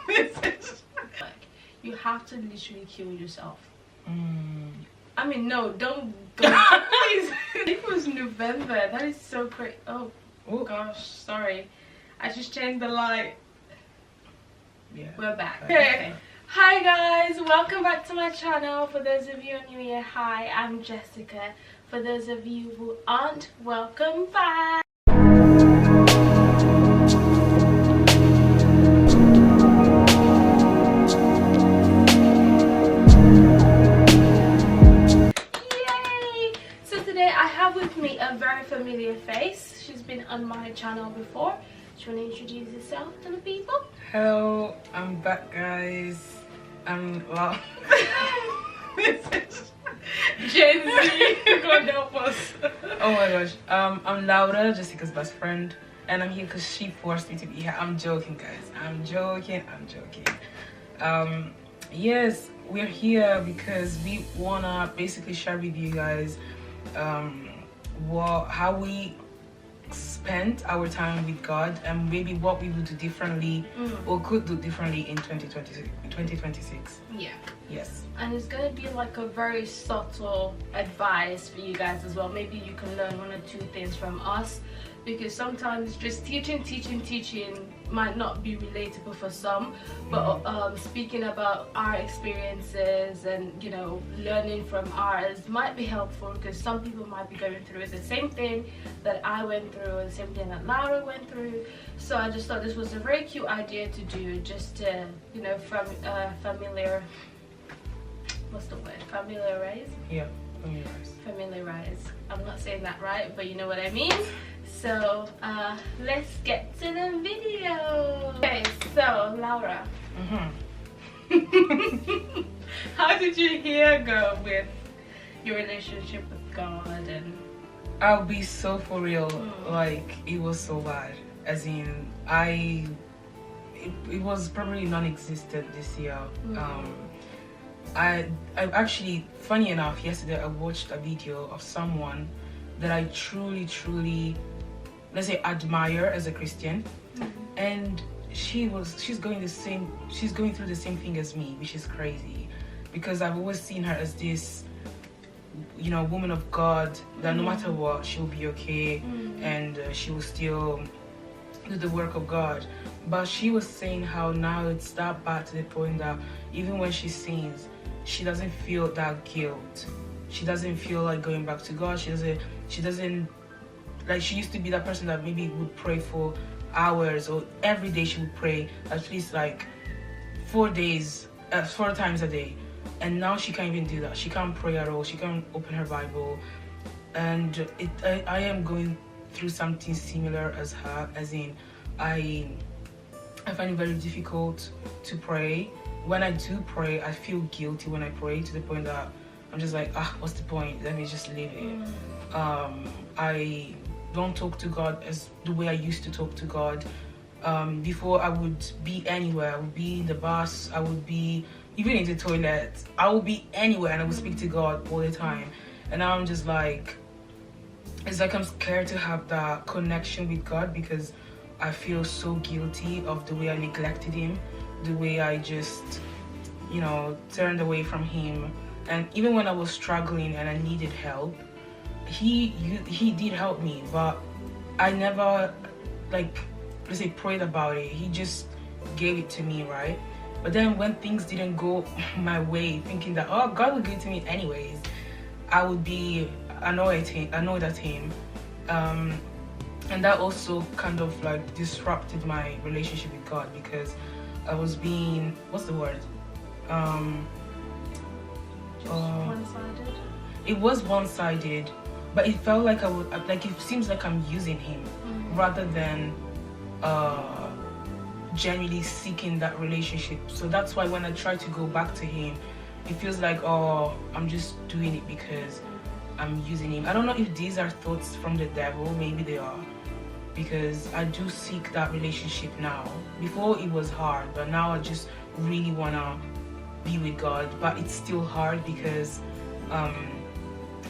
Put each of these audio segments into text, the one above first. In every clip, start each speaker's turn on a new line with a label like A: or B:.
A: Like, you have to literally kill yourself.
B: I
A: mean, no, don't go. Please. I think it was November. That is so crazy. Oh gosh, sorry. I just changed the light.
B: Yeah.
A: We're back. Okay. Hi guys, welcome back to my channel. For those of you new here, hi, I'm Jessica. For those of you who aren't, welcome back. Yay! So today I have with me a very familiar face. She's been on my channel before. Do you want to introduce yourself to the people?
B: Hello, I'm back, guys. I'm well.
A: Gen Z, God help us.
B: Oh my gosh. I'm Laura, Jessica's best friend, and I'm here because she forced me to be here. I'm joking, guys. I'm joking. Yes, we're here because we wanna basically share with you guys how we spent our time with God and maybe what we would do differently or could do differently in 2026.
A: Yeah.
B: Yes.
A: And it's going to be like a very subtle advice for you guys as well. Maybe you can learn one or two things from us, because sometimes just teaching might not be relatable for some, but speaking about our experiences and, you know, learning from ours might be helpful, because some people might be going through the same thing that I went through and the same thing that Laura went through. So I just thought this was a very cute idea to do, just to, you know, familiarize?
B: Yeah,
A: familiarize. I'm not saying that right, but you know what I mean. So let's get to the video. Okay, so Laura, how did your year go with your relationship with God? And
B: I'll be so for real, like it was so bad, as in it was probably non-existent this year. I actually, funny enough, yesterday I watched a video of someone that I truly, let's say, admire as a Christian, and she's going through the same thing as me, which is crazy, because I've always seen her as this, you know, woman of God that no matter what she'll be okay, and she will still do the work of God. But she was saying how now it's that bad to the point that even when she sins, she doesn't feel that guilt. She doesn't feel like going back to God. She doesn't like, she used to be that person that maybe would pray for hours, or every day she would pray at least like 4 times a day. And now she can't even do that. She can't pray at all. She can't open her Bible. And I am going through something similar as her, as in I find it very difficult to pray. When I do pray, I feel guilty when I pray, to the point that I'm just like, what's the point? Let me just leave it. I don't talk to God as the way I used to talk to God. Before, I would be anywhere. I would be in the bus, I would be even in the toilet, I would be anywhere, and I would speak to God all the time. And now I'm just like, it's like I'm scared to have that connection with God, because I feel so guilty of the way I neglected him, the way I just, you know, turned away from him. And even when I was struggling and I needed help, he did help me, but I never, like, let's say, prayed about it. He just gave it to me, right? But then when things didn't go my way, thinking that, oh, God will give it to me anyways, I would be annoyed at him. And that also kind of like disrupted my relationship with God, because I was being, what's the word?
A: one-sided?
B: It was one-sided, but it felt like it seems like I'm using him rather than genuinely seeking that relationship. So that's why when I try to go back to him, it feels like, oh, I'm just doing it because I'm using him. I don't know if these are thoughts from the devil. Maybe they are, because I do seek that relationship now. Before it was hard, but now I just really wanna be with God. But it's still hard because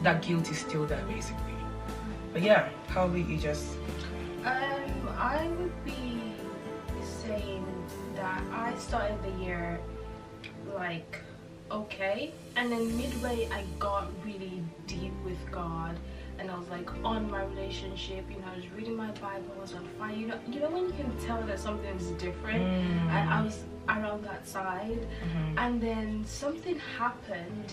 B: that guilt is still there, basically. But yeah, how will you just?
A: I would be saying that that I started the year like okay, and then midway I got really deep with God, and I was like on my relationship, you know, I was reading my Bible, I was on fire, you know when you can tell that something's different. I was around that side, and then something happened,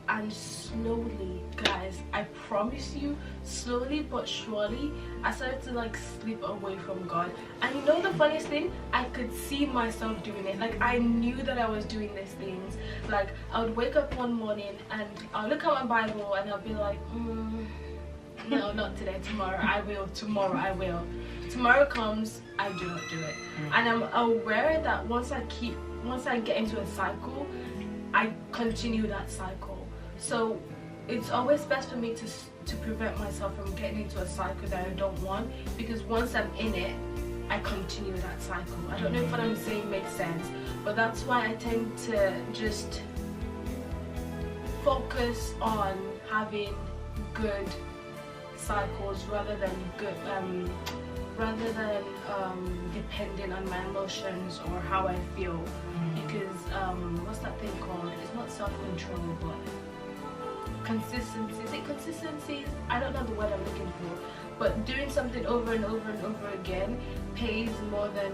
A: and slowly, guys, I promise you, slowly but surely I started to like slip away from God. And you know the funniest thing, I could see myself doing it. Like I knew that I was doing these things. Like I would wake up one morning and I'll look at my Bible and I'll be like, no, not today, tomorrow I will, tomorrow I will. Tomorrow comes, I do not do it. And I'm aware that once I get into a cycle, I continue that cycle. So it's always best for me to prevent myself from getting into a cycle that I don't want, because once I'm in it, I continue that cycle. I don't know if what I'm saying makes sense, but that's why I tend to just focus on having good cycles rather than depending on my emotions or how I feel. Because what's that thing called? It's not self-control, but consistency. Is it consistency? I don't know the word I'm looking for, but doing something over and over and over again pays more than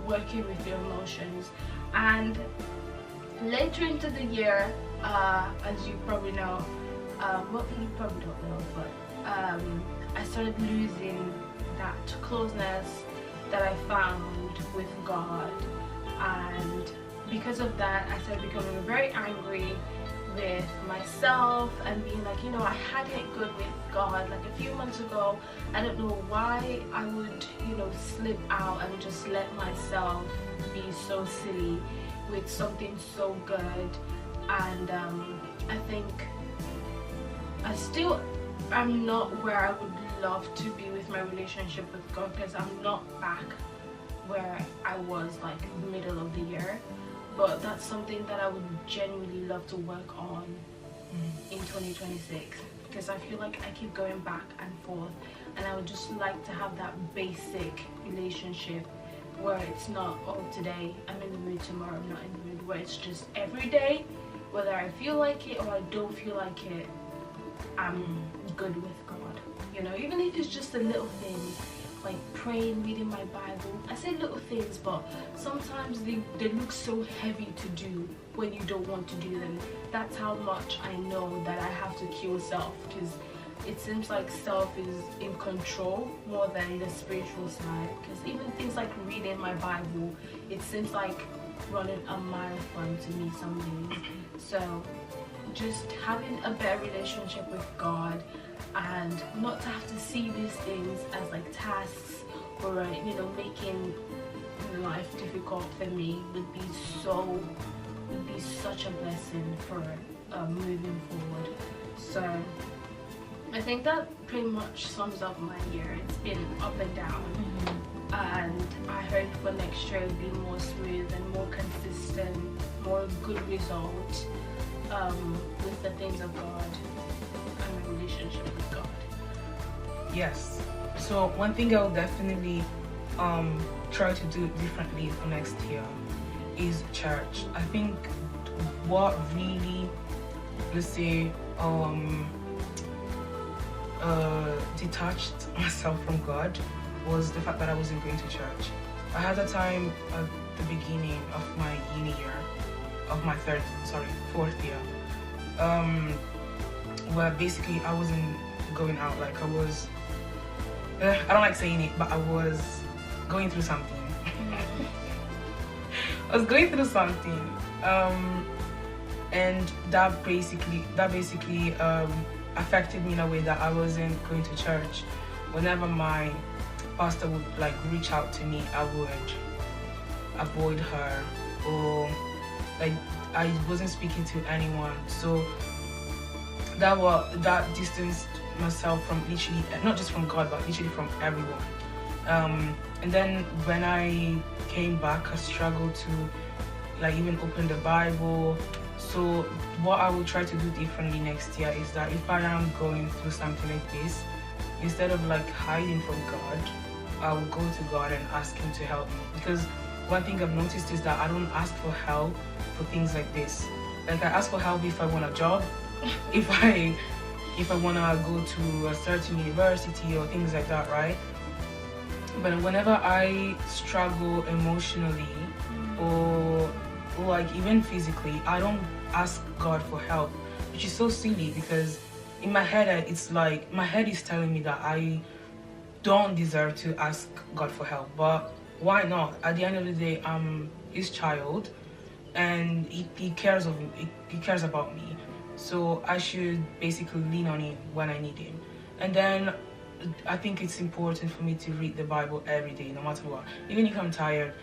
A: working with your emotions. And later into the year, as you probably know, well, you probably don't know, but I started losing that closeness that I found with God, and because of that I started becoming very angry with myself and being like, you know, I had it good with God. Like a few months ago, I don't know why I would, you know, slip out and just let myself be so silly with something so good. And I think I'm not where I would love to be with my relationship with God, because I'm not back where I was like middle of the year. But that's something that I would genuinely love to work on in 2026, because I feel like I keep going back and forth, and I would just like to have that basic relationship where it's not, oh, today I'm in the mood, tomorrow I'm not in the mood, where it's just every day, whether I feel like it or I don't feel like it, I'm good with God. You know, even if it's just a little thing, like praying, reading my Bible. I say little things, but sometimes they look so heavy to do when you don't want to do them. That's how much I know that I have to kill self, because it seems like self is in control more than the spiritual side. Because even things like reading my Bible, it seems like running a marathon to me some days. So just having a better relationship with God, and not to have to see these things as like tasks or, you know, making life difficult for me would be such a blessing for moving forward. So I think that pretty much sums up my year. It's been up and down, and I hope for next year it'll be more smooth and more consistent, more good results with the things of God and my relationship with God.
B: Yes. So one thing I'll definitely try to do differently for next year is church. I think what really, let's say, detached myself from God was the fact that I wasn't going to church. I had a time at the beginning of my uni year, of my fourth year, where basically I wasn't going out. Like I was, I don't like saying it, but I was going through something. I was going through something, and that basically affected me in a way that I wasn't going to church. Whenever my pastor would like reach out to me, I would avoid her, or like I wasn't speaking to anyone. So that distanced myself from literally, not just from God, but literally from everyone. And then when I came back, I struggled to like even open the Bible. So what I will try to do differently next year is that if I am going through something like this, instead of like hiding from God, I will go to God and ask Him to help me. Because one thing I've noticed is that I don't ask for help for things like this. Like I ask for help if I want a job, if I wanna go to a certain university or things like that, right? But whenever I struggle emotionally or like even physically, I don't ask God for help, which is so silly because in my head it's like my head is telling me that I don't deserve to ask God for help. But why not? At the end of the day, I'm his child, and he cares of me. He cares about me, so I should basically lean on him when I need him. And then I think it's important for me to read the Bible every day, no matter what. Even if I'm tired,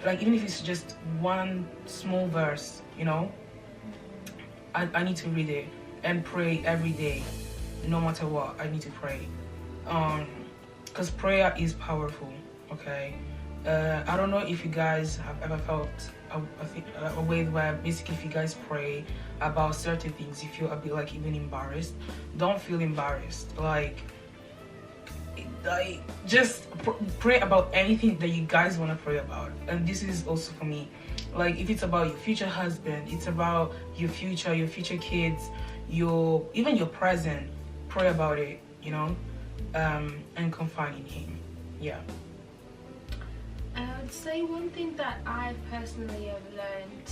B: like even if it's just one small verse, you know, I need to read it and pray every day, no matter what. I need to pray, because prayer is powerful. Okay, I don't know if you guys have ever felt a way where basically if you guys pray about certain things, you feel a bit like even embarrassed. Don't feel embarrassed. Like just pray about anything that you guys want to pray about. And this is also for me, like if it's about your future husband, it's about your future kids, even your present, pray about it, you know, and confide in him. Yeah.
A: I would say one thing that I personally have learned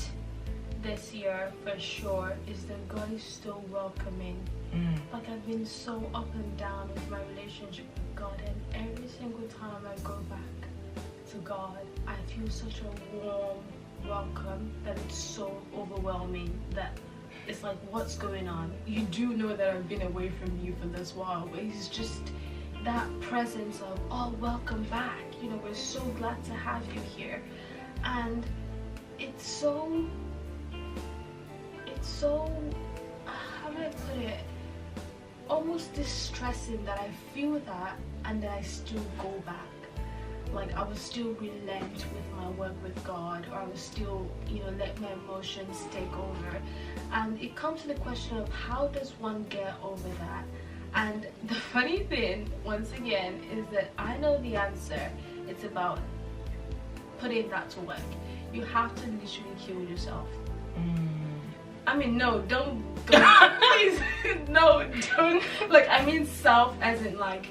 A: this year for sure is that God is still welcoming. Like I've been so up and down with my relationship with God, and every single time I go back to God, I feel such a warm welcome that it's so overwhelming that it's like, what's going on? You do know that I've been away from you for this while, but it's just that presence of, oh, welcome back, you know, we're so glad to have you here. And it's so how do I put it, almost distressing that I feel that and then I still go back. Like I will still relent with my work with God, or I will still, you know, let my emotions take over. And it comes to the question of how does one get over that? And the funny thing, once again, is that I know the answer. It's about putting that to work. You have to literally kill yourself. I mean, no, don't please, no, don't. Like, I mean self as in like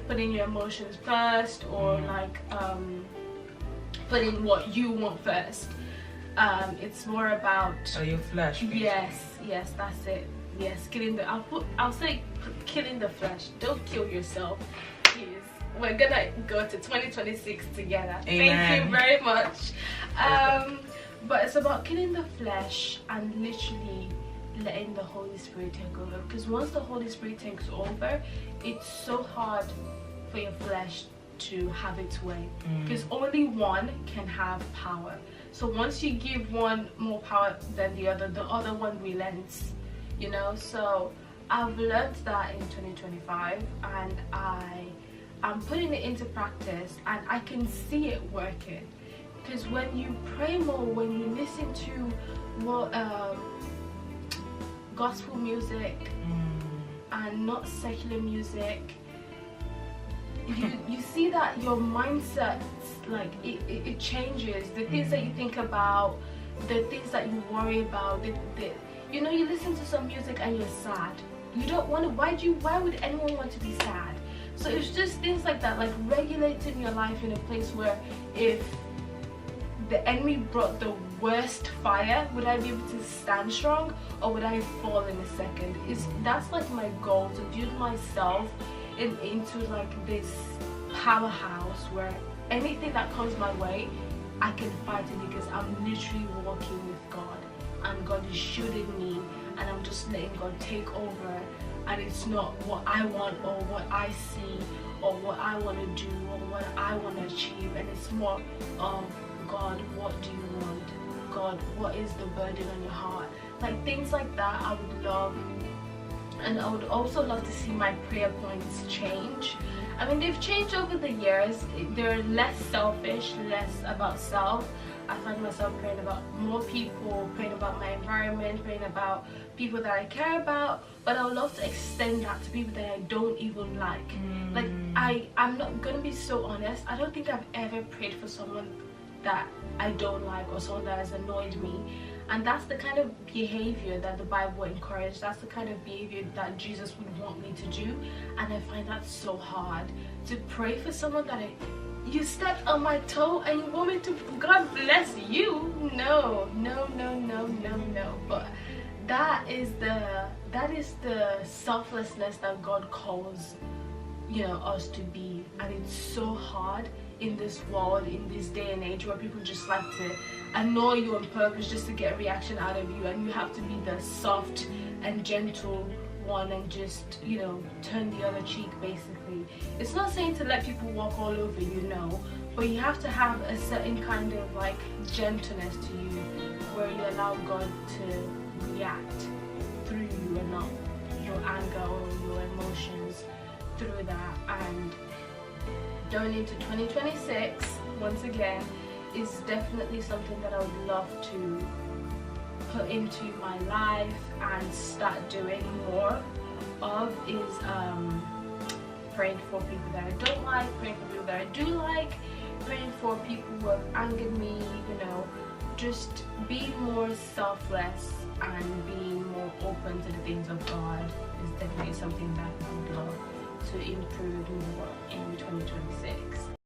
A: putting your emotions first, or like putting what you want first. It's more about
B: your flesh. Basically.
A: Yes, that's it. Yes, killing the. I'll say killing the flesh. Don't kill yourself, please. We're gonna go to 2026 together.
B: Amen.
A: Thank you very much. But it's about killing the flesh and literally letting the Holy Spirit take over. Because once the Holy Spirit takes over, it's so hard for your flesh to have its way. Because only one can have power. So once you give one more power than the other one relents. You know, so I've learned that in 2025, and I'm putting it into practice, and I can see it working. Because when you pray more, when you listen to what gospel music and not secular music, you see that your mindset, like it changes. The things that you think about, the things that you worry about, you know, you listen to some music and you're sad. You don't want to. Why would anyone want to be sad? So it's just things like that, like regulating your life in a place where if the enemy brought the worst fire, would I be able to stand strong, or would I fall in a second? That's like my goal, to build myself into like this powerhouse where anything that comes my way, I can fight it, because I'm literally walking with God, and God is shielding me, and I'm just letting God take over. And it's not what I want or what I see or what I want to do or what I want to achieve, and it's more of, God, what do you want? God, what is the burden on your heart? Like things like that I would love. And I would also love to see my prayer points change. I mean, they've changed over the years. They're less selfish, less about self. I find myself praying about more people, praying about my environment, praying about people that I care about. But I would love to extend that to people that I don't even like. Like, I'm not gonna be so honest. I don't think I've ever prayed for someone that I don't like, or someone that has annoyed me. And that's the kind of behavior that the Bible encouraged. That's the kind of behavior that Jesus would want me to do. And I find that so hard, to pray for someone that you stepped on my toe and you want me to, God bless you. No. But that is the selflessness that God calls, you know, us to be. And it's so hard in this world, in this day and age, where people just like to annoy you on purpose just to get a reaction out of you, and you have to be the soft and gentle one and just, you know, turn the other cheek basically. It's not saying to let people walk all over you, no, but you have to have a certain kind of like gentleness to you, where you allow God to react through you and not your anger or your emotions through that. And going into 2026, once again, is definitely something that I would love to put into my life and start doing more of, is praying for people that I don't like, praying for people that I do like, praying for people who have angered me, you know, just being more selfless and being more open to the things of God is definitely something that I would love to improve more in 2026.